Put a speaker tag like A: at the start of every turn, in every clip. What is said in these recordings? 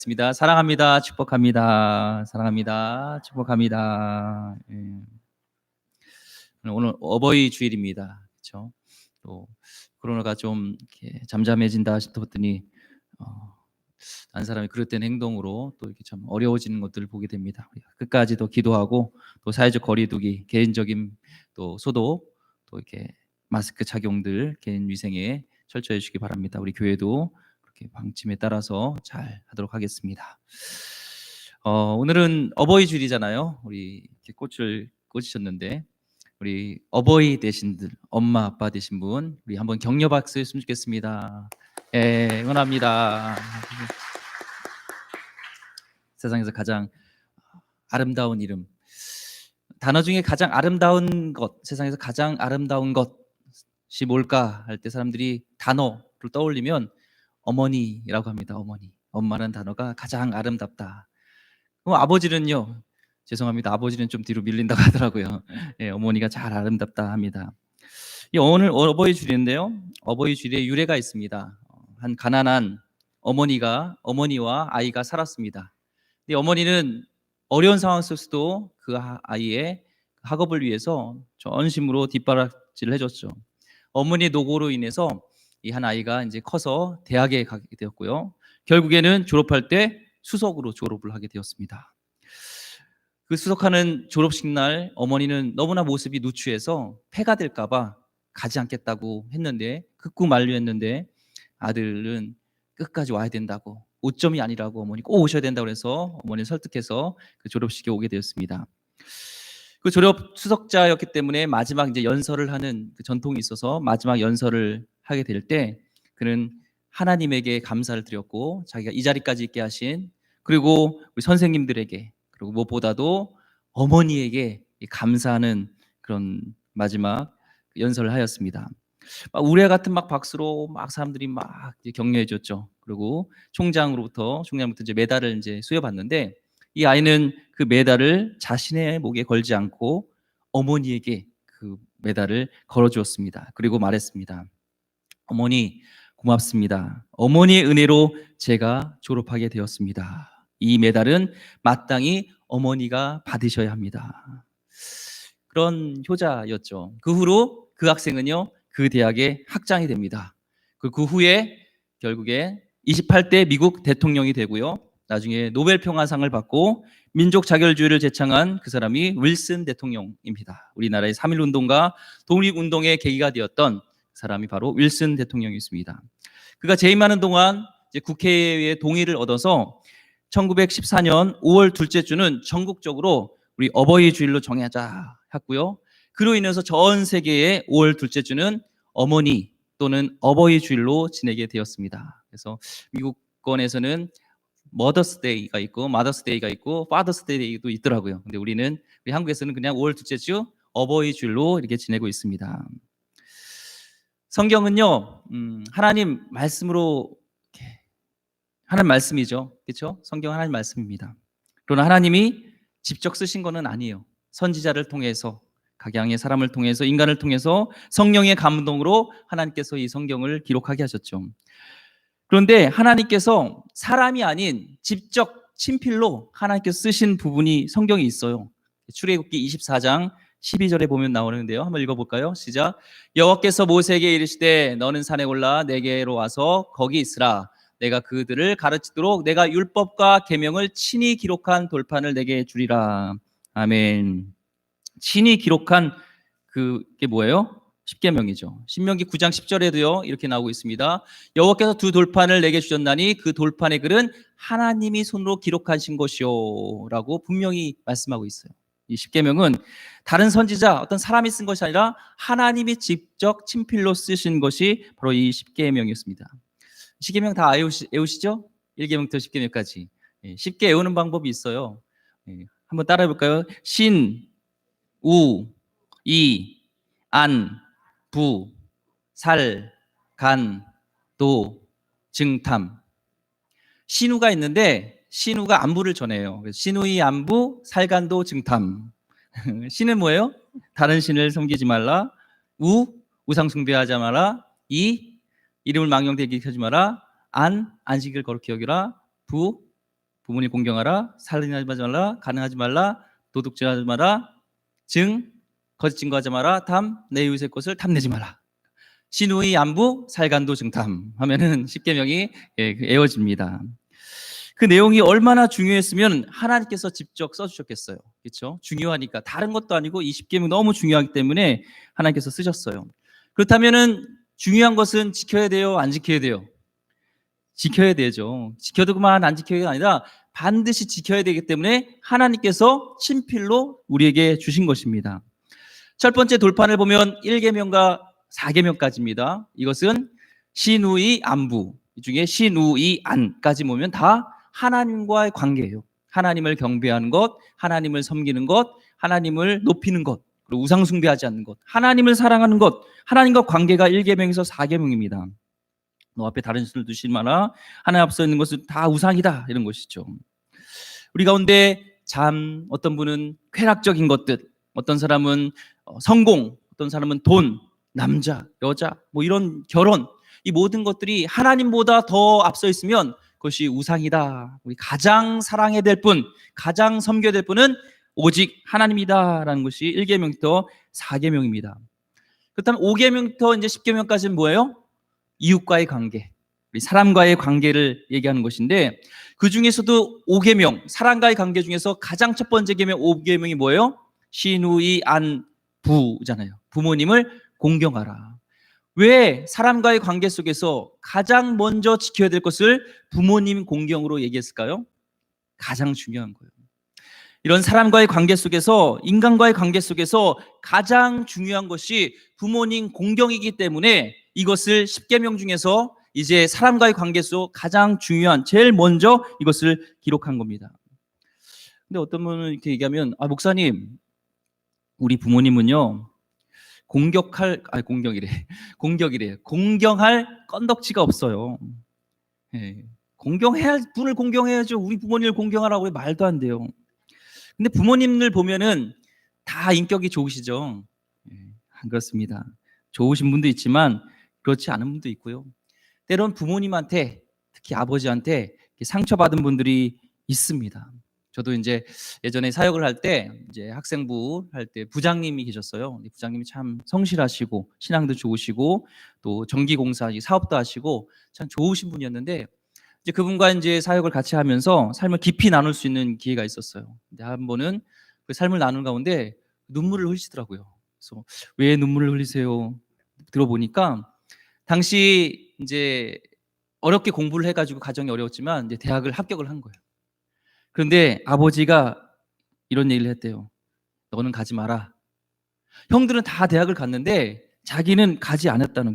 A: 습니다. 사랑합니다. 축복합니다. 사랑합니다. 축복합니다. 예. 오늘 어버이 주일입니다. 그렇죠? 또 코로나가 좀 이렇게 잠잠해진다 싶었더니 다른 사람이 그릇된 행동으로 또 이렇게 참 어려워지는 것들을 보게 됩니다. 끝까지 더 기도하고 또 사회적 거리두기, 개인적인 또 소독, 또 이렇게 마스크 착용들 개인 위생에 철저해 주시기 바랍니다. 우리 교회도 그렇게 방침에 따라서 잘 하도록 하겠습니다. 오늘은 어버이 주일이잖아요. 우리 이렇게 꽃을 꽂으셨는데 우리 어버이 되신들, 엄마 아빠 되신 분, 우리 한번 격려 박수 했으면 좋겠습니다. 예, 응원합니다. 세상에서 가장 아름다운 이름, 단어 중에 가장 아름다운 것, 세상에서 가장 아름다운 것이 뭘까 할 때 사람들이 단어를 떠올리면 어머니라고 합니다. 어머니. 엄마라는 단어가 가장 아름답다. 그럼 아버지는요? 죄송합니다. 아버지는 좀 뒤로 밀린다고 하더라고요. 예, 어머니가 잘 아름답다 합니다. 오늘 어버이 주일인데요. 어버이 주일에 유래가 있습니다. 한 가난한 어머니와 아이가 살았습니다. 근데 어머니는 어려운 상황 속에서도 그 아이의 학업을 위해서 전심으로 뒷바라지를 해줬죠. 어머니의 노고로 인해서 이 한 아이가 이제 커서 대학에 가게 되었고요. 결국에는 졸업할 때 수석으로 졸업을 하게 되었습니다. 그 수석하는 졸업식 날 어머니는 너무나 모습이 누추해서 폐가 될까봐 가지 않겠다고 했는데 극구 만류했는데 아들은 끝까지 와야 된다고, 오점이 아니라고 어머니 꼭 오셔야 된다고 해서 어머니를 설득해서 그 졸업식에 오게 되었습니다. 그 졸업 수석자였기 때문에 마지막 이제 연설을 하는 그 전통이 있어서 마지막 연설을 하게 될 때 그는 하나님에게 감사를 드렸고 자기가 이 자리까지 있게 하신, 그리고 우리 선생님들에게, 그리고 무엇보다도 어머니에게 감사하는 그런 마지막 연설을 하였습니다. 막 우레 같은 막 박수로 막 사람들이 막 격려해 줬죠. 그리고 총장으로부터 이제 메달을 이제 수여받는데 이 아이는 그 메달을 자신의 목에 걸지 않고 어머니에게 그 메달을 걸어 주었습니다. 그리고 말했습니다. 어머니 고맙습니다. 어머니의 은혜로 제가 졸업하게 되었습니다. 이 메달은 마땅히 어머니가 받으셔야 합니다. 그런 효자였죠. 그 후로 그 학생은요, 그 대학의 학장이 됩니다. 그 후에 결국에 28대 미국 대통령이 되고요. 나중에 노벨 평화상을 받고 민족 자결주의를 제창한 그 사람이 윌슨 대통령입니다. 우리나라의 3.1 운동과 독립 운동의 계기가 되었던 사람이 바로 윌슨 대통령이었습니다. 그가 재임하는 동안 이제 국회의 동의를 얻어서 1914년 5월 둘째 주는 전국적으로 우리 어버이 주일로 정하자 했고요. 그로 인해서 전 세계의 5월 둘째 주는 어머니 또는 어버이 주일로 지내게 되었습니다. 그래서 미국권에서는 머더스 데이가 있고 마더스 데이가 있고 파더스 데이도 있더라고요. 근데 우리 한국에서는 그냥 5월 둘째 주 어버이 주일로 이렇게 지내고 있습니다. 성경은요, 하나님 말씀으로 하나님 말씀이죠. 그렇죠? 성경 하나님 말씀입니다. 그러나 하나님이 직접 쓰신 거는 아니에요. 선지자를 통해서, 각양의 사람을 통해서, 인간을 통해서 성령의 감동으로 하나님께서 이 성경을 기록하게 하셨죠. 그런데 하나님께서 사람이 아닌 직접 친필로 하나님께서 쓰신 부분이 성경에 있어요. 출애굽기 24장 12절에 보면 나오는데요. 한번 읽어볼까요? 시작. 여호와께서 모세에게 이르시되 너는 산에 올라 내게로 와서 거기 있으라. 내가 그들을 가르치도록 내가 율법과 계명을 친히 기록한 돌판을 내게 주리라. 아멘. 친히 기록한 그게 뭐예요? 십계명이죠. 신명기 9장 10절에도요 이렇게 나오고 있습니다. 여호와께서 두 돌판을 내게 주셨나니 그 돌판의 글은 하나님이 손으로 기록하신 것이요 라고 분명히 말씀하고 있어요. 이 십계명은 다른 선지자, 어떤 사람이 쓴 것이 아니라 하나님이 직접 친필로 쓰신 것이 바로 이 십계명이었습니다. 십계명 다 외우시죠? 1계명부터 10계명까지. 쉽게 외우는 방법이 있어요. 한번 따라해 볼까요? 신, 우, 이, 안, 부, 살, 간, 도, 증탐. 신우가 있는데 신우가 안부를 전해요. 신우이 안부, 살간도 증탐. 신은 뭐예요? 다른 신을 섬기지 말라. 우상 숭배하지 마라. 이름을 망령되게 하지 마라. 안식을 거룩히 여기라. 부모님 공경하라, 살인하지 말라, 가늠하지 말라, 도둑질하지 마라, 거짓 증거하지 마라, 내 이웃의 것을 탐내지 마라. 신우의 안부, 살간도 증탐 하면은 십계명이 외워집니다. 그 내용이 얼마나 중요했으면 하나님께서 직접 써주셨겠어요. 그렇죠? 중요하니까. 다른 것도 아니고 이 십계명 너무 중요하기 때문에 하나님께서 쓰셨어요. 그렇다면은 중요한 것은 지켜야 돼요? 안 지켜야 돼요? 지켜야 되죠. 지켜도 그만 안 지켜야 아니라 반드시 지켜야 되기 때문에 하나님께서 친필로 우리에게 주신 것입니다. 첫 번째 돌판을 보면 1계명과 4계명까지입니다. 이것은 신우의 안부, 이 중에 신우의 안까지 보면 다 하나님과의 관계예요. 하나님을 경배하는 것, 하나님을 섬기는 것, 하나님을 높이는 것, 그리고 우상 숭배하지 않는 것, 하나님을 사랑하는 것, 하나님과 관계가 1계명에서 4계명입니다. 너 앞에 다른 신을 두지 마라. 하나님 앞서 있는 것은 다 우상이다. 이런 것이죠. 우리 가운데 어떤 분은 쾌락적인 것들, 어떤 사람은 성공, 어떤 사람은 돈, 남자, 여자, 뭐 이런 결혼, 이 모든 것들이 하나님보다 더 앞서 있으면 그것이 우상이다. 우리 가장 사랑해야 될 분, 가장 섬겨야 될 분은 오직 하나님이다라는 것이 1계명부터 4계명입니다. 그렇다면 5계명부터 이제 10계명까지는 뭐예요? 이웃과의 관계, 우리 사람과의 관계를 얘기하는 것인데, 그 중에서도 5계명, 사람과의 관계 중에서 가장 첫 번째 계명 5계명이 뭐예요? 신우의 안부잖아요. 부모님을 공경하라. 왜 사람과의 관계 속에서 가장 먼저 지켜야 될 것을 부모님 공경으로 얘기했을까요? 가장 중요한 거예요. 이런 사람과의 관계 속에서, 인간과의 관계 속에서 가장 중요한 것이 부모님 공경이기 때문에 이것을 10계명 중에서 이제 사람과의 관계 속 가장 중요한, 제일 먼저 이것을 기록한 겁니다. 근데 어떤 분은 이렇게 얘기하면, 목사님, 우리 부모님은요, 공경할 건덕지가 없어요. 예. 분을 공경해야죠. 우리 부모님을 공경하라고 해 말도 안 돼요. 근데 부모님들 보면은 다 인격이 좋으시죠? 안 그렇습니다. 좋으신 분도 있지만 그렇지 않은 분도 있고요. 때론 부모님한테, 특히 아버지한테 상처받은 분들이 있습니다. 저도 이제 예전에 사역을 할 때, 이제 학생부 할 때 부장님이 계셨어요. 부장님이 참 성실하시고 신앙도 좋으시고 또 전기공사 사업도 하시고 참 좋으신 분이었는데, 이제 그분과 이제 사역을 같이 하면서 삶을 깊이 나눌 수 있는 기회가 있었어요. 근데 한 번은 그 삶을 나누는 가운데 눈물을 흘리시더라고요. 그래서 왜 눈물을 흘리세요? 들어보니까 당시 이제 어렵게 공부를 해가지고 가정이 어려웠지만 이제 대학을 합격을 한 거예요. 그런데 아버지가 이런 얘기를 했대요. 너는 가지 마라. 형들은 다 대학을 갔는데 자기는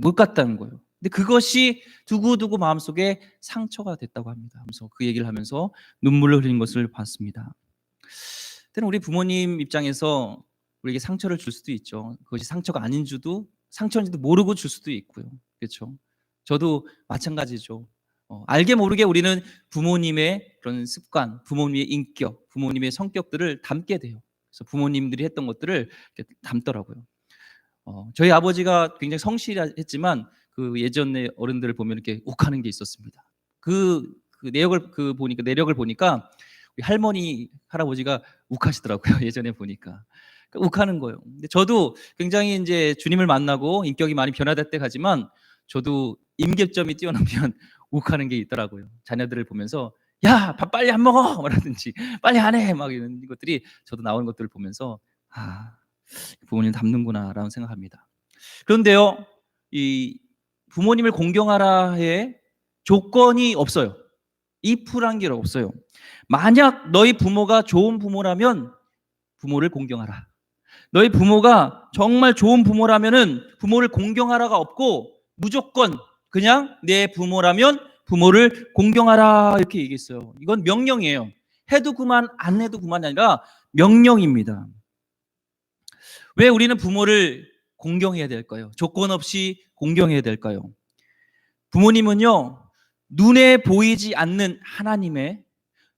A: 못 갔다는 거예요. 근데 그것이 두고두고 마음속에 상처가 됐다고 합니다. 그래서 그 얘기를 하면서 눈물을 흘린 것을 봤습니다. 때는 우리 부모님 입장에서 우리에게 상처를 줄 수도 있죠. 그것이 상처가 아닌지도 모르고 줄 수도 있고요. 그렇죠? 저도 마찬가지죠. 알게 모르게 우리는 부모님의 그런 습관, 부모님의 인격, 부모님의 성격들을 담게 돼요. 그래서 부모님들이 했던 것들을 이렇게 담더라고요. 저희 아버지가 굉장히 성실했지만 그 예전의 어른들을 보면 이렇게 욱하는 게 있었습니다. 그 내력을 보니까 우리 할머니, 할아버지가 욱하시더라고요. 예전에 보니까. 욱하는 거예요. 근데 저도 굉장히 이제 주님을 만나고 인격이 많이 변화될 때 가지만 저도 임계점이 뛰어나면 욱하는 게 있더라고요. 자녀들을 보면서 야, 밥 빨리 안 먹어! 라든지 빨리 안 해! 막 이런 것들이 저도 나오는 것들을 보면서 부모님 닮는구나 라는 생각합니다. 그런데요, 이 부모님을 공경하라의 조건이 없어요. if란 게 없어요. 만약 너희 부모가 좋은 부모라면 부모를 공경하라. 너희 부모가 정말 좋은 부모라면은 부모를 공경하라가 없고 무조건 그냥 내 부모라면 부모를 공경하라 이렇게 얘기했어요. 이건 명령이에요. 해도 그만 안 해도 그만이 아니라 명령입니다. 왜 우리는 부모를 공경해야 될까요? 조건 없이 공경해야 될까요? 부모님은요, 눈에 보이지 않는 하나님의,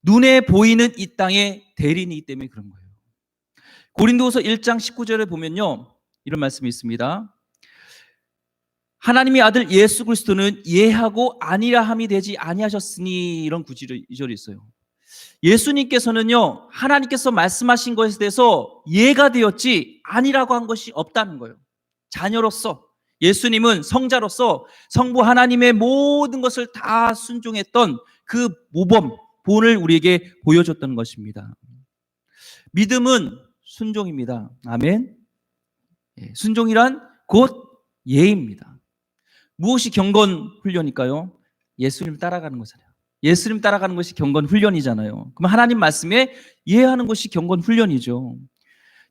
A: 눈에 보이는 이 땅의 대리인이기 때문에 그런 거예요. 고린도후서 1장 19절에 보면요, 이런 말씀이 있습니다. 하나님의 아들 예수 그리스도는 예하고 아니라함이 되지 아니하셨으니, 이런 구절이 있어요. 예수님께서는요, 하나님께서 말씀하신 것에 대해서 예가 되었지 아니라고 한 것이 없다는 거예요. 자녀로서, 예수님은 성자로서 성부 하나님의 모든 것을 다 순종했던 그 모범, 본을 우리에게 보여줬던 것입니다. 믿음은 순종입니다. 아멘. 순종이란 곧 예입니다. 무엇이 경건 훈련일까요? 예수님 따라가는 거잖아요. 예수님 따라가는 것이 경건 훈련이잖아요. 그럼 하나님 말씀에 이해하는 것이 경건 훈련이죠.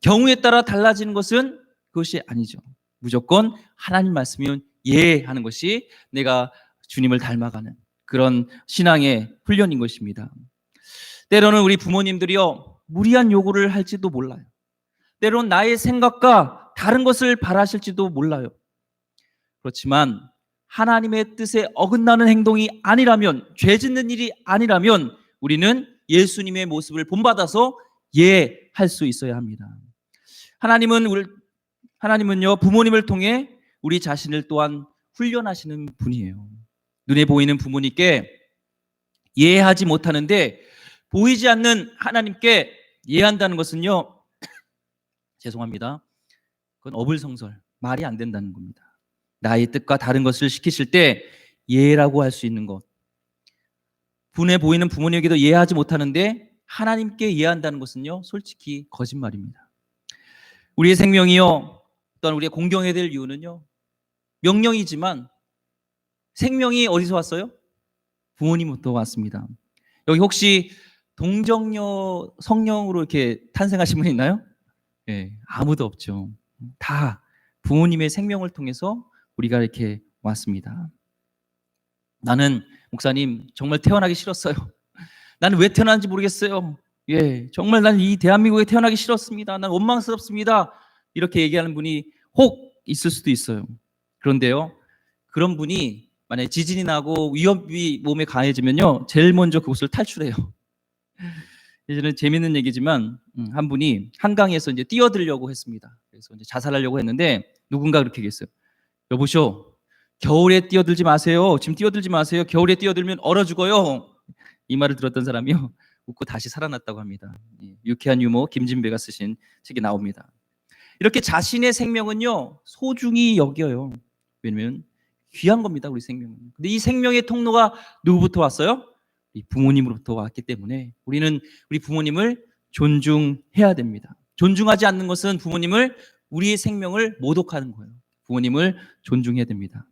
A: 경우에 따라 달라지는 것은 그것이 아니죠. 무조건 하나님 말씀이면 이해하는 것이 내가 주님을 닮아가는 그런 신앙의 훈련인 것입니다. 때로는 우리 부모님들이요, 무리한 요구를 할지도 몰라요. 때로는 나의 생각과 다른 것을 바라실지도 몰라요. 그렇지만 하나님의 뜻에 어긋나는 행동이 아니라면, 죄 짓는 일이 아니라면 우리는 예수님의 모습을 본받아서 예할 수 있어야 합니다. 하나님은요, 부모님을 통해 우리 자신을 또한 훈련하시는 분이에요. 눈에 보이는 부모님께 예하지 못하는데 보이지 않는 하나님께 예한다는 것은요, 죄송합니다, 그건 어불성설, 말이 안 된다는 겁니다. 나의 뜻과 다른 것을 시키실 때 예라고 할 수 있는 것, 눈에 보이는 부모님에게도 예하지 못하는데 하나님께 예한다는 것은요, 솔직히 거짓말입니다. 우리의 생명이요, 또한 우리가 공경해야 될 이유는요, 명령이지만 생명이 어디서 왔어요? 부모님부터 왔습니다. 여기 혹시 동정녀 성령으로 이렇게 탄생하신 분 있나요? 네, 아무도 없죠. 다 부모님의 생명을 통해서 우리가 이렇게 왔습니다. 나는 목사님 정말 태어나기 싫었어요. 나는 왜 태어났는지 모르겠어요. 정말 난 이 대한민국에 태어나기 싫었습니다. 난 원망스럽습니다. 이렇게 얘기하는 분이 혹 있을 수도 있어요. 그런데요, 그런 분이 만약에 지진이 나고 위협이 몸에 가해지면요, 제일 먼저 그곳을 탈출해요. 예전에 재밌는 얘기지만 한 분이 한강에서 이제 뛰어들려고 했습니다. 그래서 이제 자살하려고 했는데 누군가 그렇게 얘기했어요. 여보쇼, 겨울에 뛰어들지 마세요. 지금 뛰어들지 마세요. 겨울에 뛰어들면 얼어 죽어요. 이 말을 들었던 사람이요, 웃고 다시 살아났다고 합니다. 유쾌한 유머, 김진배가 쓰신 책에 나옵니다. 이렇게 자신의 생명은요, 소중히 여겨요. 왜냐면 귀한 겁니다, 우리 생명은. 근데 이 생명의 통로가 누구부터 왔어요? 부모님으로부터 왔기 때문에 우리는 우리 부모님을 존중해야 됩니다. 존중하지 않는 것은 부모님을, 우리의 생명을 모독하는 거예요. 부모님을 존중해야 됩니다.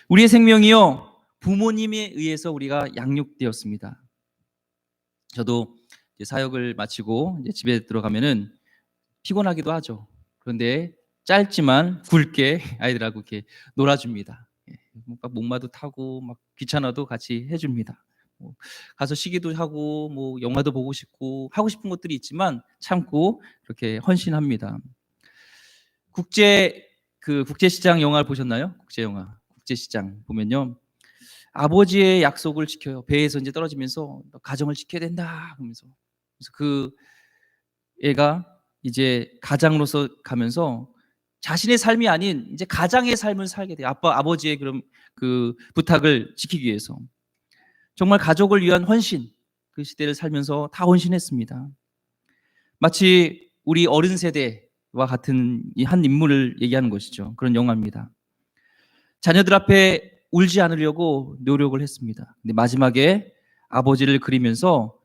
A: 우리의 생명이요, 부모님에 의해서 우리가 양육되었습니다. 저도 이제 사역을 마치고 이제 집에 들어가면은 피곤하기도 하죠. 그런데 짧지만 굵게 아이들하고 이렇게 놀아줍니다. 목마도 타고 막 귀찮아도 같이 해줍니다. 가서 쉬기도 하고 뭐 영화도 보고 싶고 하고 싶은 것들이 있지만 참고 이렇게 헌신합니다. 국제시장 영화를 보셨나요? 국제영화, 국제시장 보면요, 아버지의 약속을 지켜요. 배에서 이제 떨어지면서 가정을 지켜야 된다 하면서, 그래서 그 애가 이제 가장으로서 가면서 자신의 삶이 아닌 이제 가장의 삶을 살게 돼요. 아버지의 그런 그 부탁을 지키기 위해서. 정말 가족을 위한 헌신, 그 시대를 살면서 다 헌신했습니다. 마치 우리 어른 세대와 같은 이 한 인물을 얘기하는 것이죠. 그런 영화입니다. 자녀들 앞에 울지 않으려고 노력을 했습니다. 근데 마지막에 아버지를 그리면서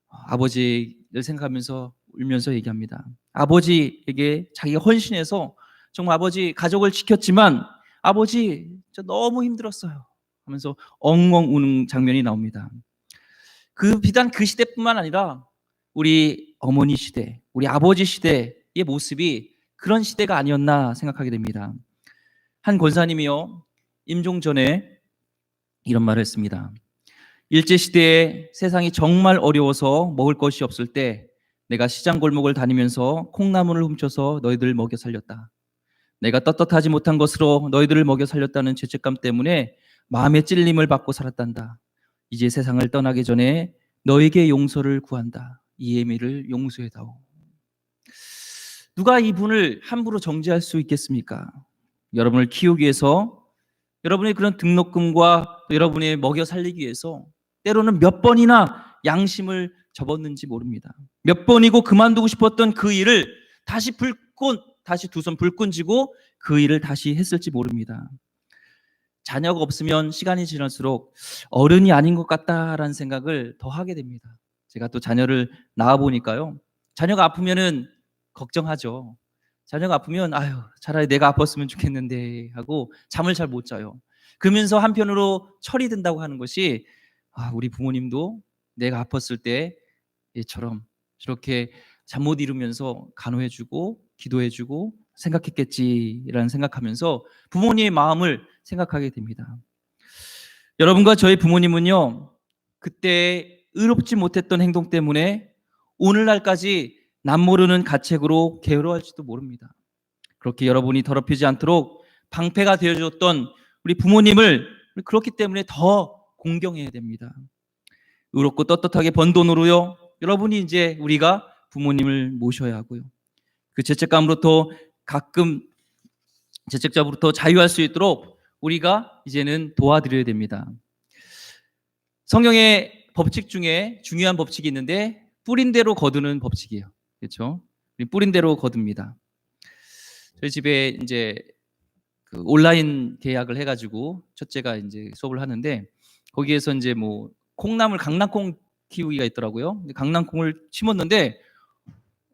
A: 아버지를 생각하면서 울면서 얘기합니다. 아버지에게 자기가 헌신해서 정말 아버지 가족을 지켰지만 아버지 저 너무 힘들었어요 하면서 엉엉 우는 장면이 나옵니다. 비단 그 시대뿐만 아니라 우리 어머니 시대, 우리 아버지 시대의 모습이 그런 시대가 아니었나 생각하게 됩니다. 한 권사님이요, 임종 전에 이런 말을 했습니다. 일제시대에 세상이 정말 어려워서 먹을 것이 없을 때 내가 시장 골목을 다니면서 콩나물을 훔쳐서 너희들을 먹여 살렸다. 내가 떳떳하지 못한 것으로 너희들을 먹여 살렸다는 죄책감 때문에 마음의 찔림을 받고 살았단다. 이제 세상을 떠나기 전에 너에게 용서를 구한다. 이에미를 용서해다오. 누가 이분을 함부로 정죄할 수 있겠습니까? 여러분을 키우기 위해서, 여러분의 그런 등록금과 여러분의 먹여 살리기 위해서 때로는 몇 번이나 양심을 접었는지 모릅니다. 몇 번이고 그만두고 싶었던 그 일을 다시 두 손 불끈 쥐고 그 일을 다시 했을지 모릅니다. 자녀가 없으면 시간이 지날수록 어른이 아닌 것 같다라는 생각을 더 하게 됩니다. 제가 또 자녀를 낳아 보니까요. 자녀가 아프면은 걱정하죠. 자녀가 아프면 아유, 차라리 내가 아팠으면 좋겠는데 하고 잠을 잘 못 자요. 그러면서 한편으로 철이 든다고 하는 것이 우리 부모님도 내가 아팠을 때 얘처럼 저렇게 잠 못 이루면서 간호해주고 기도해주고 생각했겠지라는 생각하면서 부모님의 마음을 생각하게 됩니다. 여러분과 저희 부모님은요, 그때 의롭지 못했던 행동 때문에 오늘날까지 남모르는 가책으로 게으러할지도 모릅니다. 그렇게 여러분이 더럽히지 않도록 방패가 되어줬던 우리 부모님을 그렇기 때문에 더 공경해야 됩니다. 의롭고 떳떳하게 번 돈으로요, 여러분이 이제 우리가 부모님을 모셔야 하고요. 그 죄책감으로부터 가끔 죄책감으로부터 자유할 수 있도록 우리가 이제는 도와드려야 됩니다. 성경의 법칙 중에 중요한 법칙이 있는데 뿌린 대로 거두는 법칙이에요. 그렇죠? 뿌린 대로 거둡니다. 저희 집에 이제 그 온라인 계약을 해가지고 첫째가 이제 수업을 하는데 거기에서 이제 뭐 콩나물 강낭콩 키우기가 있더라고요. 강낭콩을 심었는데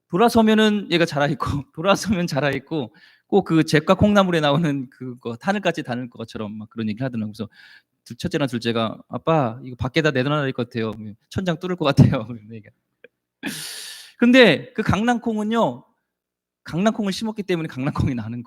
A: 돌아서면은 얘가 자라 있고 돌아서면 자라 있고 꼭 그 잭과 콩나물에 나오는 그거 하늘까지 닿을 것처럼 막 그런 얘기를 하더라고요. 그래서 첫째나 둘째가 아빠 이거 밖에다 내놔야 될 것 같아요. 천장 뚫을 것 같아요. 근데 그 강낭콩은요, 강낭콩을 심었기 때문에 강낭콩이 나는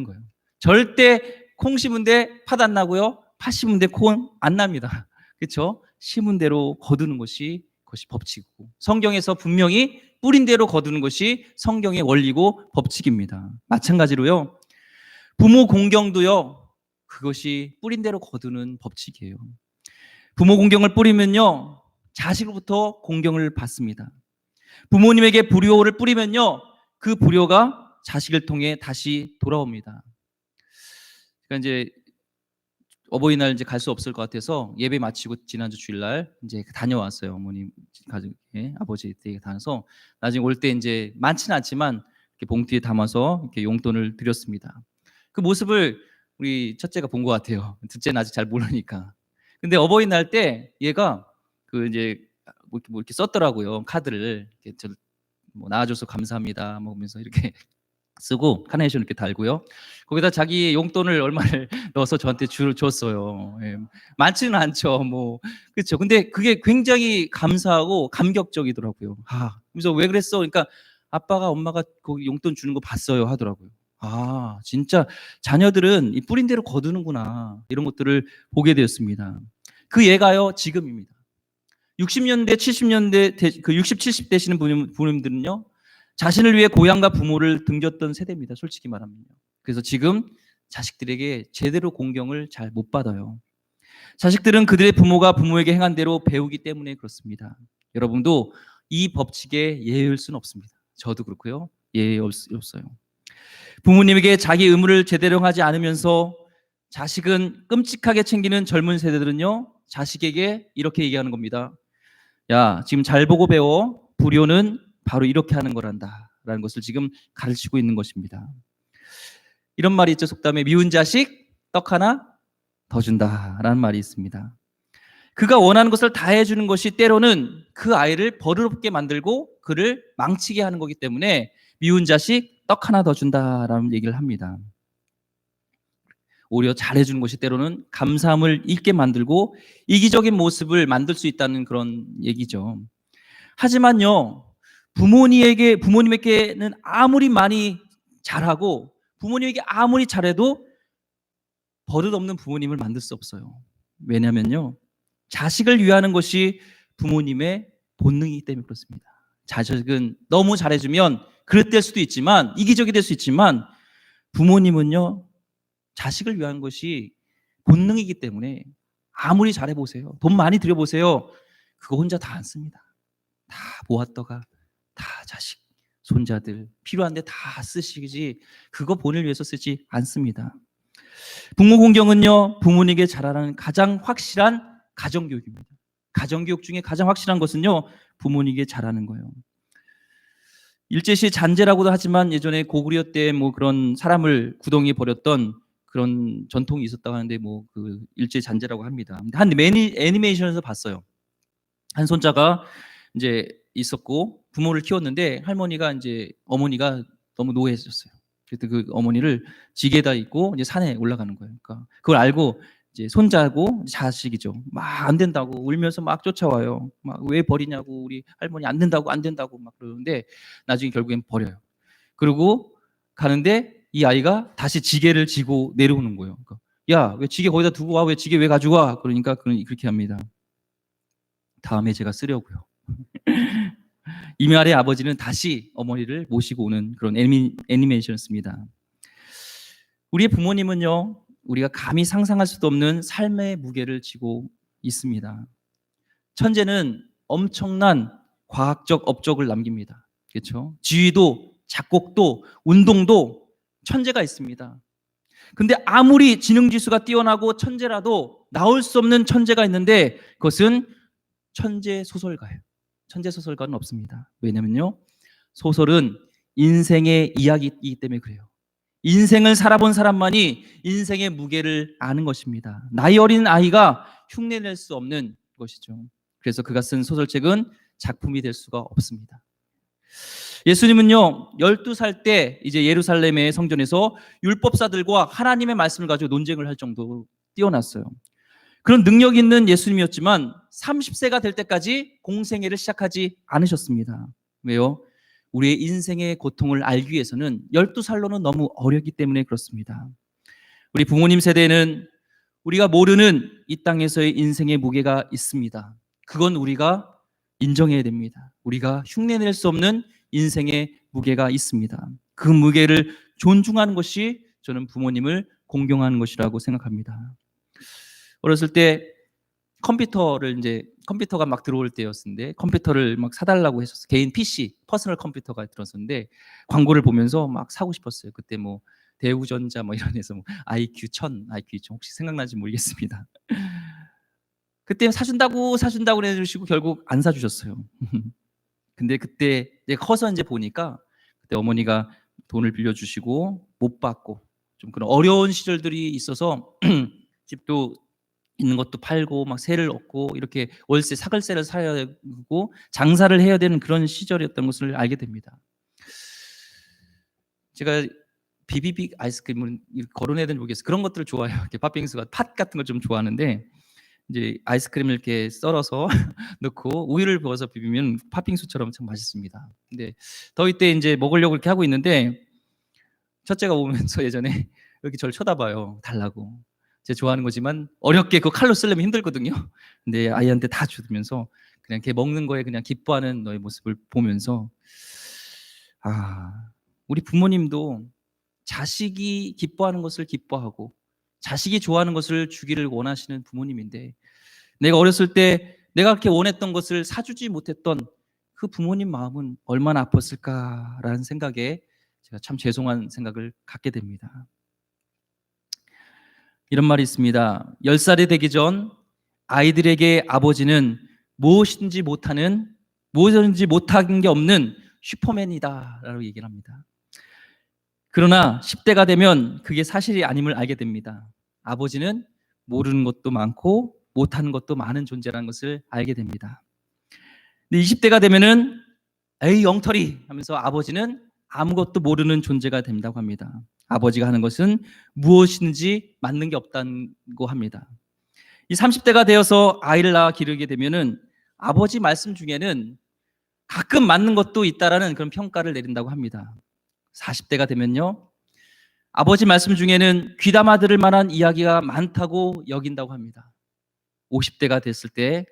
A: 거예요. 절대 콩 심은데 팥 안 나고요, 팥 심은데 콩 안 납니다. 그렇죠? 심은 대로 거두는 것이 법칙이고 성경에서 분명히 뿌린 대로 거두는 것이 성경의 원리고 법칙입니다. 마찬가지로요, 부모 공경도요, 그것이 뿌린 대로 거두는 법칙이에요. 부모 공경을 뿌리면요, 자식으로부터 공경을 받습니다. 부모님에게 불효를 뿌리면요, 그 불효가 자식을 통해 다시 돌아옵니다. 그러니까 이제 어버이날 이제 갈 수 없을 것 같아서 예배 마치고 지난주 주일날 이제 다녀왔어요. 어머님 가족에 아버지 댁에 다녀서 나중에 올 때 이제 많지는 않지만 이렇게 봉투에 담아서 이렇게 용돈을 드렸습니다. 그 모습을 우리 첫째가 본 것 같아요. 둘째는 아직 잘 모르니까. 근데 어버이날 때 얘가 그 이제 뭐 이렇게 썼더라고요. 카드를 이렇게 뭐 낳아줘서 감사합니다. 뭐 하면서 이렇게 쓰고 카네이션 이렇게 달고요. 거기다 자기 용돈을 얼마를 넣어서 저한테 줬어요. 예. 많지는 않죠. 뭐 그렇죠. 근데 그게 굉장히 감사하고 감격적이더라고요. 그래서 왜 그랬어? 그러니까 아빠가 엄마가 거기 용돈 주는 거 봤어요 하더라고요. 진짜 자녀들은 이 뿌린 대로 거두는구나, 이런 것들을 보게 되었습니다. 그 예가요 지금입니다. 60년대 70년대 그 60, 70 되시는 부모님들은요, 자신을 위해 고향과 부모를 등졌던 세대입니다. 솔직히 말하면요. 그래서 지금 자식들에게 제대로 공경을 잘 못 받아요. 자식들은 그들의 부모가 부모에게 행한 대로 배우기 때문에 그렇습니다. 여러분도 이 법칙에 예의할 수는 없습니다. 저도 그렇고요. 예의 없어요. 부모님에게 자기 의무를 제대로 하지 않으면서 자식은 끔찍하게 챙기는 젊은 세대들은요, 자식에게 이렇게 얘기하는 겁니다. 야, 지금 잘 보고 배워. 불효는 바로 이렇게 하는 거란다 라는 것을 지금 가르치고 있는 것입니다. 이런 말이 있죠. 속담에 미운 자식 떡 하나 더 준다 라는 말이 있습니다. 그가 원하는 것을 다 해주는 것이 때로는 그 아이를 버릇없게 만들고 그를 망치게 하는 거기 때문에 미운 자식 떡 하나 더 준다라는 얘기를 합니다. 오히려 잘해주는 것이 때로는 감사함을 잃게 만들고 이기적인 모습을 만들 수 있다는 그런 얘기죠. 하지만요, 부모님에게는 아무리 많이 잘하고 부모님에게 아무리 잘해도 버릇없는 부모님을 만들 수 없어요. 왜냐면요, 자식을 위하는 것이 부모님의 본능이기 때문에 그렇습니다. 자식은 너무 잘해주면 그릇될 수도 있지만, 이기적이 될 수 있지만, 부모님은요, 자식을 위한 것이 본능이기 때문에 아무리 잘해보세요, 돈 많이 들여보세요, 그거 혼자 다 안 씁니다. 다 모았다가 다 자식, 손자들 필요한데 다 쓰시지 그거 본인을 위해서 쓰지 않습니다. 부모 공경은요, 부모님에게 자라는 가장 확실한 가정교육입니다. 가정교육 중에 가장 확실한 것은요, 부모님에게 잘하는 거예요. 일제시 잔재라고도 하지만 예전에 고구려 때 뭐 그런 사람을 구덩이에 버렸던 그런 전통이 있었다고 하는데 뭐 그 일제 잔재라고 합니다. 근데 한 애니메이션에서 봤어요. 한 손자가 이제 있었고 부모를 키웠는데 할머니가 이제 어머니가 너무 노예해졌어요. 그래서 그 어머니를 지게에다 싣고 이제 산에 올라가는 거예요. 그러니까 그걸 알고 이제 손자고 자식이죠. 막 안 된다고 울면서 막 쫓아와요. 막 왜 버리냐고 우리 할머니 안 된다고 안 된다고 막 그러는데 나중에 결국엔 버려요. 그리고 가는데 이 아이가 다시 지게를 지고 내려오는 거예요. 그러니까 야, 왜 지게 거기다 두고 와? 왜 지게 왜 가져와? 그러니까 그렇게 합니다. 다음에 제가 쓰려고요. 이말의 아버지는 다시 어머니를 모시고 오는 그런 애니메이션이었습니다. 우리의 부모님은요, 우리가 감히 상상할 수도 없는 삶의 무게를 지고 있습니다. 천재는 엄청난 과학적 업적을 남깁니다. 그렇죠? 지휘도, 작곡도, 운동도 천재가 있습니다. 근데 아무리 지능지수가 뛰어나고 천재라도 나올 수 없는 천재가 있는데 그것은 천재 소설가예요. 천재 소설가는 없습니다. 왜냐면요, 소설은 인생의 이야기이기 때문에 그래요. 인생을 살아본 사람만이 인생의 무게를 아는 것입니다. 나이 어린 아이가 흉내낼 수 없는 것이죠. 그래서 그가 쓴 소설책은 작품이 될 수가 없습니다. 예수님은요, 12살 때 이제 예루살렘의 성전에서 율법사들과 하나님의 말씀을 가지고 논쟁을 할 정도로 뛰어났어요. 그런 능력 있는 예수님이었지만 30세가 될 때까지 공생애를 시작하지 않으셨습니다. 왜요? 우리의 인생의 고통을 알기 위해서는 12살로는 너무 어렸기 때문에 그렇습니다. 우리 부모님 세대에는 우리가 모르는 이 땅에서의 인생의 무게가 있습니다. 그건 우리가 인정해야 됩니다. 우리가 흉내낼 수 없는 인생의 무게가 있습니다. 그 무게를 존중하는 것이 저는 부모님을 공경하는 것이라고 생각합니다. 어렸을 때 컴퓨터가 막 들어올 때였는데 컴퓨터를 막 사달라고 했었어요. 개인 PC, 퍼스널 컴퓨터가 들었었는데 광고를 보면서 막 사고 싶었어요. 그때 뭐 대우전자 뭐 이런 데서 뭐 IQ 1000, IQ 2000 혹시 생각나는지 모르겠습니다. 그때 사준다고 해주시고 결국 안 사주셨어요. 근데 그때 커서 이제 보니까 그때 어머니가 돈을 빌려주시고 못 받고 좀 그런 어려운 시절들이 있어서 집도 있는 것도 팔고 막 세를 얻고 이렇게 월세 사글세를 사야 되고 장사를 해야 되는 그런 시절이었던 것을 알게 됩니다. 제가 비비빅 아이스크림을 거론해야 되는지 모르겠어요. 그런 것들을 좋아해요. 이렇게 팥빙수가 팥 같은 걸 좀 좋아하는데 이제 아이스크림을 이렇게 썰어서 넣고 우유를 부어서 비비면 팥빙수처럼 참 맛있습니다. 근데 더위 때 이제 먹으려고 이렇게 하고 있는데 첫째가 오면서 예전에 이렇게 저를 쳐다봐요. 달라고. 제가 좋아하는 거지만 어렵게 그 칼로 쓰려면 힘들거든요. 근데 아이한테 다 주면서 그냥 걔 먹는 거에 그냥 기뻐하는 너의 모습을 보면서 우리 부모님도 자식이 기뻐하는 것을 기뻐하고 자식이 좋아하는 것을 주기를 원하시는 부모님인데 내가 어렸을 때 내가 그렇게 원했던 것을 사주지 못했던 그 부모님 마음은 얼마나 아팠을까라는 생각에 제가 참 죄송한 생각을 갖게 됩니다. 이런 말이 있습니다. 10살이 되기 전 아이들에게 아버지는 무엇인지 못한 게 없는 슈퍼맨이다 라고 얘기를 합니다. 그러나 10대가 되면 그게 사실이 아님을 알게 됩니다. 아버지는 모르는 것도 많고 못하는 것도 많은 존재라는 것을 알게 됩니다. 근데 20대가 되면은 에이 엉터리 하면서 아버지는 아무것도 모르는 존재가 된다고 합니다. 아버지가 하는 것은 무엇인지 맞는 게 없다고 합니다. 이 30대가 되어서 아이를 낳아 기르게 되면은 아버지 말씀 중에는 가끔 맞는 것도 있다라는 그런 평가를 내린다고 합니다. 40대가 되면요, 아버지 말씀 중에는 귀담아 들을 만한 이야기가 많다고 여긴다고 합니다. 50대가 됐을 때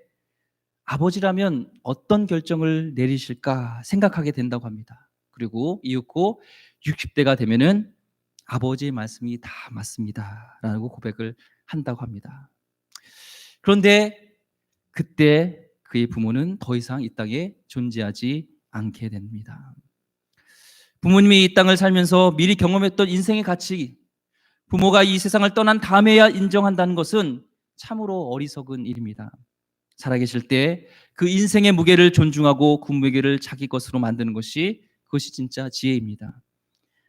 A: 아버지라면 어떤 결정을 내리실까 생각하게 된다고 합니다. 그리고 이윽고 60대가 되면은 아버지의 말씀이 다 맞습니다 라고 고백을 한다고 합니다. 그런데 그때 그의 부모는 더 이상 이 땅에 존재하지 않게 됩니다. 부모님이 이 땅을 살면서 미리 경험했던 인생의 가치, 부모가 이 세상을 떠난 다음에야 인정한다는 것은 참으로 어리석은 일입니다. 살아계실 때 그 인생의 무게를 존중하고 그 무게를 자기 것으로 만드는 것이, 그것이 진짜 지혜입니다.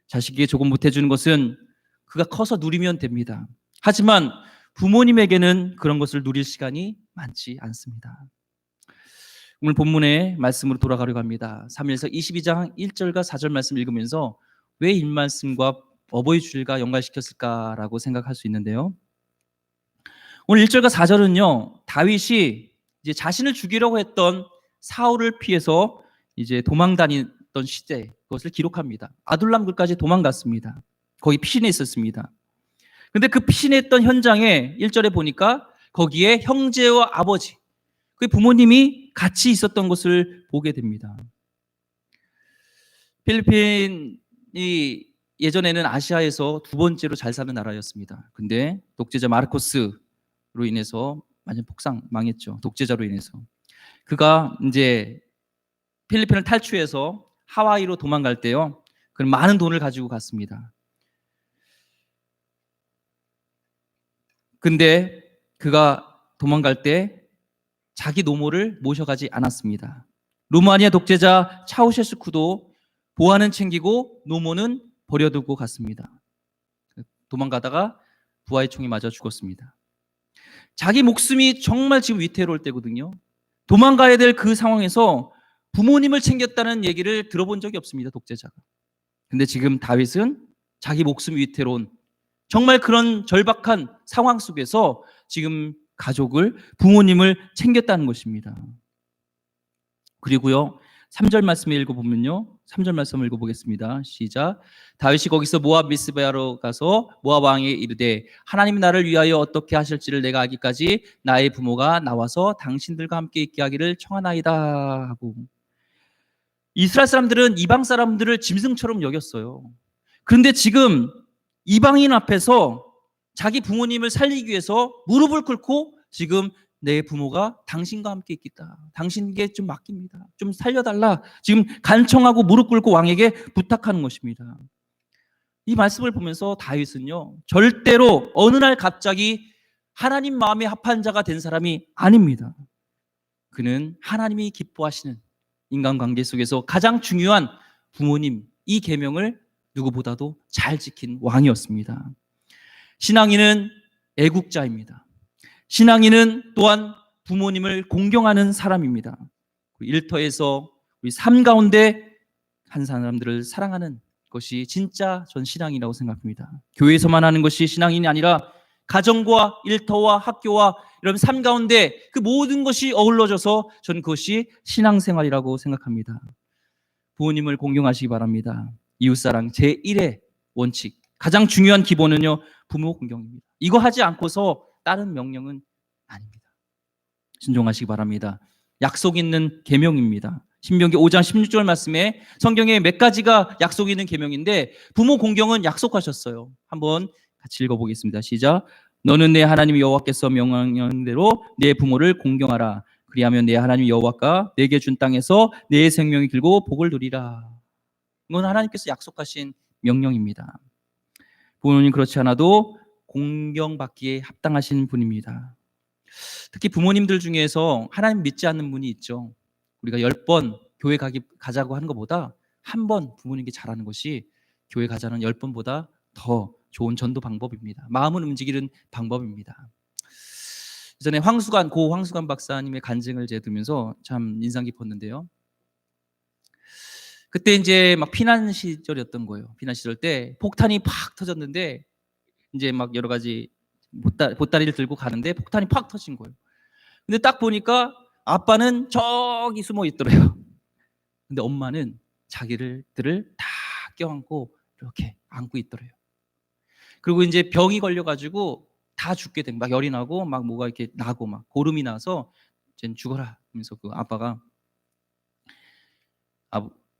A: 자식에게 조금 못해주는 것은 그가 커서 누리면 됩니다. 하지만 부모님에게는 그런 것을 누릴 시간이 많지 않습니다. 오늘 본문의 말씀으로 돌아가려고 합니다. 사무엘서 22장 1절과 4절 말씀 읽으면서 왜 이 말씀과 어버이 주일과 연관시켰을까라고 생각할 수 있는데요. 오늘 1절과 4절은요, 다윗이 이제 자신을 죽이려고 했던 사울을 피해서 이제 도망 다니던 시대, 그것을 기록합니다. 아둘람굴까지 도망갔습니다. 거기 피신해 있었습니다. 근데 그 피신했던 현장에 1절에 보니까 거기에 형제와 아버지, 그 부모님이 같이 있었던 것을 보게 됩니다. 필리핀이 예전에는 아시아에서 두 번째로 잘 사는 나라였습니다. 근데 독재자 마르코스로 인해서 완전 망했죠. 독재자로 인해서. 그가 이제 필리핀을 탈출해서 하와이로 도망갈 때요, 그는 많은 돈을 가지고 갔습니다. 근데 그가 도망갈 때 자기 노모를 모셔가지 않았습니다. 루마니아 독재자 차우셰스쿠도 보안은 챙기고 노모는 버려두고 갔습니다. 도망가다가 부하의 총에 맞아 죽었습니다. 자기 목숨이 정말 지금 위태로울 때거든요. 도망가야 될 그 상황에서 부모님을 챙겼다는 얘기를 들어본 적이 없습니다, 독재자가. 근데 지금 다윗은 자기 목숨이 위태로운 정말 그런 절박한 상황 속에서 지금 가족을, 부모님을 챙겼다는 것입니다. 그리고요, 3절 말씀을 읽어보면요, 3절 말씀을 읽어보겠습니다. 시작. 다윗이 거기서 모압 미스바로 가서 모압 왕에게 이르되 하나님이 나를 위하여 어떻게 하실지를 내가 알기까지 나의 부모가 나와서 당신들과 함께 있게 하기를 청하나이다 하고, 이스라엘 사람들은 이방 사람들을 짐승처럼 여겼어요. 그런데 지금 이방인 앞에서 자기 부모님을 살리기 위해서 무릎을 꿇고 지금 내 부모가 당신과 함께 있겠다, 당신에게 좀 맡깁니다, 좀 살려달라, 지금 간청하고 무릎 꿇고 왕에게 부탁하는 것입니다. 이 말씀을 보면서 다윗은요, 절대로 어느 날 갑자기 하나님 마음에 합한 자가 된 사람이 아닙니다. 그는 하나님이 기뻐하시는 인간관계 속에서 가장 중요한 부모님, 이 계명을 누구보다도 잘 지킨 왕이었습니다. 신앙인은 애국자입니다. 신앙인은 또한 부모님을 공경하는 사람입니다. 일터에서 우리 삶 가운데 한 사람들을 사랑하는 것이 진짜 전 신앙이라고 생각합니다. 교회에서만 하는 것이 신앙인이 아니라 가정과 일터와 학교와 이런 삶 가운데 그 모든 것이 어우러져서 전 그것이 신앙생활이라고 생각합니다. 부모님을 공경하시기 바랍니다. 이웃사랑 제1의 원칙, 가장 중요한 기본은요, 부모 공경입니다. 이거 하지 않고서 다른 명령은 아닙니다. 순종하시기 바랍니다. 약속 있는 계명입니다. 신명기 5장 16절 말씀에 성경에 몇 가지가 약속 있는 계명인데 부모 공경은 약속하셨어요. 한번 같이 읽어보겠습니다. 시작. 너는 내 하나님 여호와께서 명하는 대로 내 부모를 공경하라. 그리하면 내 하나님 여호와가 내게 준 땅에서 내 생명이 길고 복을 누리라. 이건 하나님께서 약속하신 명령입니다. 부모님 그렇지 않아도 공경받기에 합당하신 분입니다. 특히 부모님들 중에서 하나님 믿지 않는 분이 있죠. 우리가 10번 교회 가자고 하는 것보다 한 번 부모님께 잘하는 것이 교회 가자는 10번보다 더 좋은 전도 방법입니다. 마음을 움직이는 방법입니다. 예전에 고 황수관 박사님의 간증을 제가 들으면서 참 인상 깊었는데요. 그때 이제 막 피난 시절이었던 거예요. 피난 시절 때 폭탄이 팍 터졌는데 이제 막 여러 가지 보따리를 들고 가는데 폭탄이 팍 터진 거예요. 근데 딱 보니까 아빠는 저기 숨어 있더래요. 근데 엄마는 자기들을 다 껴안고 이렇게 안고 있더래요. 그리고 이제 병이 걸려가지고 다 죽게 된, 막 열이 나고 막 뭐가 이렇게 나고 막 고름이 나서 이제 죽어라 하면서 그 아빠가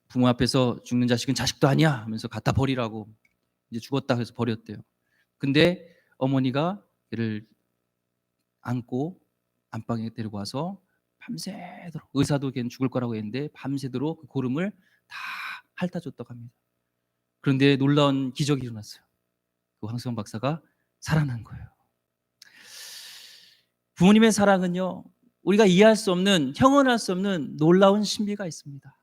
A: 부모 앞에서 죽는 자식은 자식도 아니야 하면서 갖다 버리라고, 이제 죽었다 해서 버렸대요. 근데 어머니가 얘를 안고 안방에 데리고 와서 밤새도록, 의사도 걔는 죽을 거라고 했는데 밤새도록 그 고름을 다 핥아줬다고 합니다. 그런데 놀라운 기적이 일어났어요. 그 황수영 박사가 살아난 거예요. 부모님의 사랑은요, 우리가 이해할 수 없는, 형언할 수 없는 놀라운 신비가 있습니다.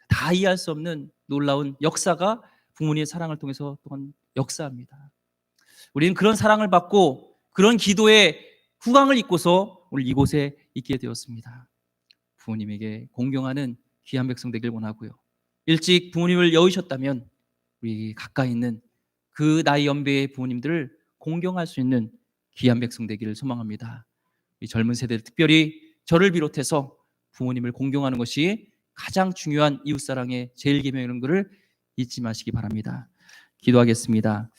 A: 다 이해할 수 없는 놀라운 역사가 부모님의 사랑을 통해서 또한 역사합니다. 우리는 그런 사랑을 받고 그런 기도의 후광을 입고서 오늘 이곳에 있게 되었습니다. 부모님에게 공경하는 귀한 백성 되길 원하고요. 일찍 부모님을 여의셨다면 우리 가까이 있는 그 나이 연배의 부모님들을 공경할 수 있는 귀한 백성 되기를 소망합니다. 이 젊은 세대들, 특별히 저를 비롯해서 부모님을 공경하는 것이 가장 중요한 이웃사랑의 제일 계명이라는 것을 잊지 마시기 바랍니다. 기도하겠습니다.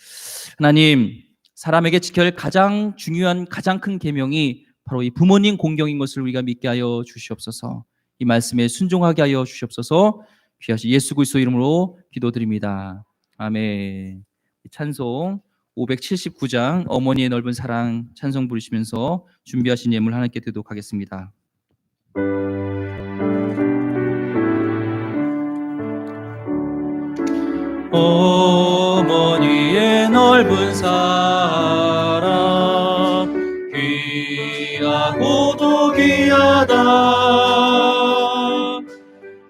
A: 하나님, 사람에게 지켜야 할 가장 중요한, 가장 큰 계명이 바로 이 부모님 공경인 것을 우리가 믿게 하여 주시옵소서. 이 말씀에 순종하게 하여 주시옵소서. 귀하신 예수 그리스도 이름으로 기도드립니다. 아멘. 찬송 579장 어머니의 넓은 사랑 찬송 부르시면서 준비하신 예물 하나님께 드리도록 하겠습니다. 어머니의 넓은 사랑 귀하고도 귀하다.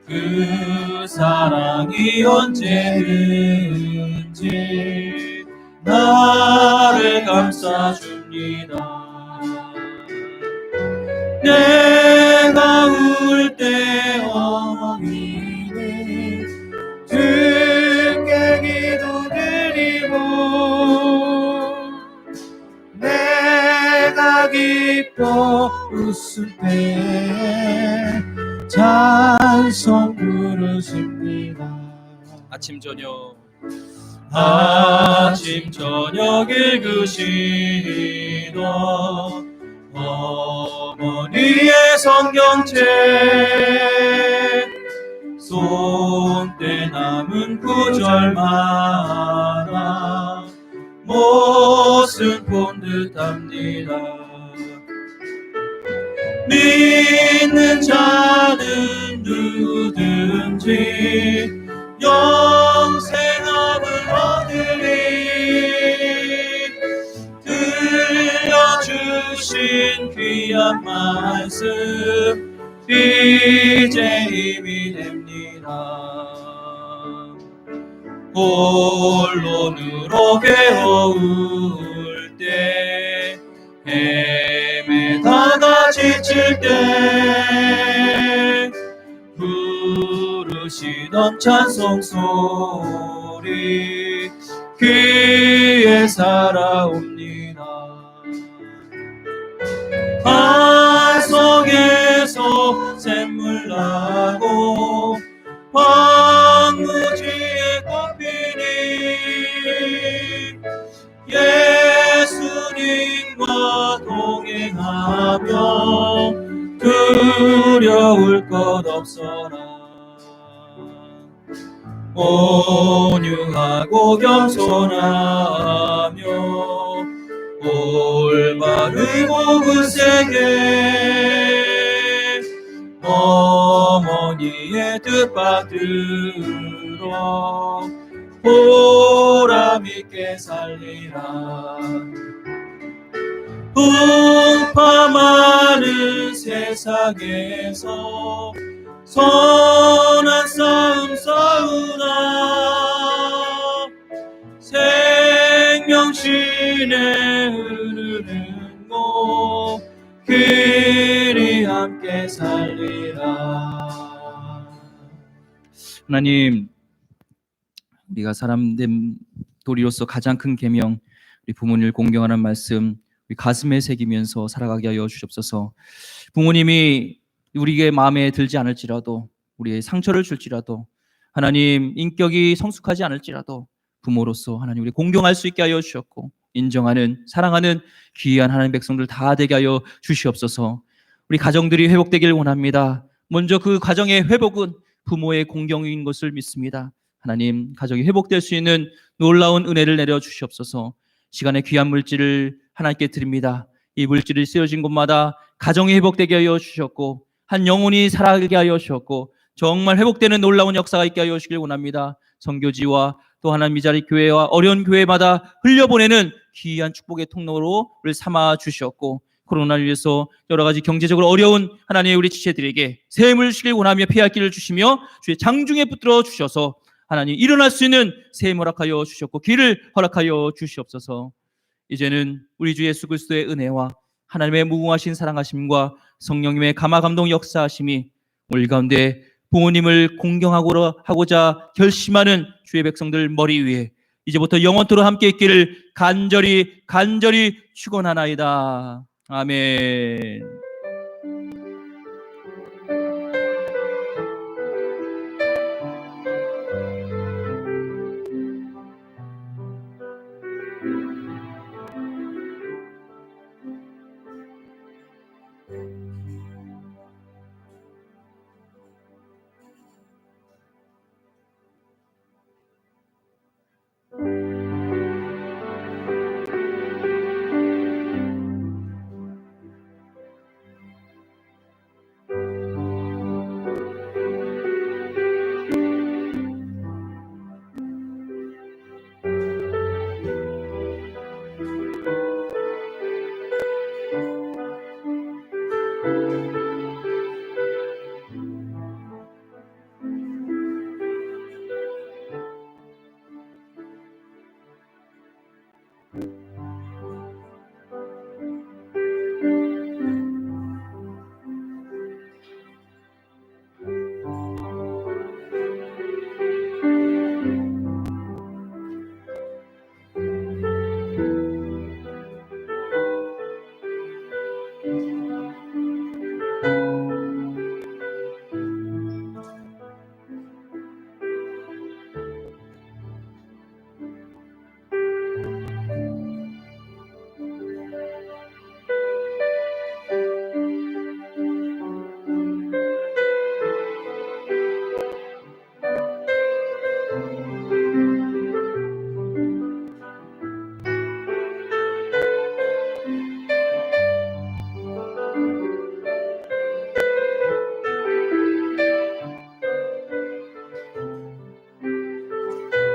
A: 그 사랑이 언제든지 나를 감싸줍니다. 내가 울 때 어머니는 듣게 기도드리고 내가 기뻐 웃을 때 찬송 부르십니다. 아침 저녁 읽으시던 어머니의 성경책 손때 남은 구절마다 못은 본 듯합니다. 믿는 자는 누구든지 영생함을 얻으리. 들려주신 귀한 말씀 이제 힘이 됩니다. 본론으로 배워올 때 헤매다가 지칠 때 부르시던 찬송 소리 귀에 살아옵니다. 반석에서 샘물 나고 황무지에 꽃피니 예수님과 동행하며 두려울 것 없어라. 온유하고 겸손하며 올바르고 굳세게 어머니의 뜻 받들어 보람있게 살리라. 풍파 많은 세상에서 선한 싸움 싸우나 생명신에 흐르는 곳 길이 함께 살리라. 하나님, 우리가 사람된 도리로서 가장 큰 계명, 우리 부모님을 공경하는 말씀 우리 가슴에 새기면서 살아가게 하여 주시옵소서. 부모님이 우리의 마음에 들지 않을지라도, 우리의 상처를 줄지라도, 하나님 인격이 성숙하지 않을지라도 부모로서 하나님 우리 공경할 수 있게 하여 주셨고 인정하는, 사랑하는 귀한 하나님 백성들 다 되게 하여 주시옵소서. 우리 가정들이 회복되길 원합니다. 먼저 그 가정의 회복은 부모의 공경인 것을 믿습니다. 하나님, 가정이 회복될 수 있는 놀라운 은혜를 내려 주시옵소서. 시간의 귀한 물질을 하나님께 드립니다. 이 물질이 쓰여진 곳마다 가정이 회복되게 하여 주셨고 한 영혼이 살아가게 하여 주셨고 정말 회복되는 놀라운 역사가 있게 하여 주시길 원합니다. 선교지와 또 하나님 이 자리 교회와 어려운 교회마다 흘려보내는 귀한 축복의 통로로 우리를 삼아 주셨고 코로나를 위해서 여러 가지 경제적으로 어려운 하나님의 우리 지체들에게 새 힘을 주시길 원하며 피할 길을 주시며 주의 장중에 붙들어 주셔서 하나님 일어날 수 있는 새 힘을 허락하여 주셨고 길을 허락하여 주시옵소서. 이제는 우리 주 예수 그리스도의 은혜와 하나님의 무궁하신 사랑하심과 성령님의 감화 감동 역사하심이 우리 가운데 부모님을 공경하고자 결심하는 주의 백성들 머리 위에 이제부터 영원토록 함께 있기를 간절히 축원하나이다. 아멘.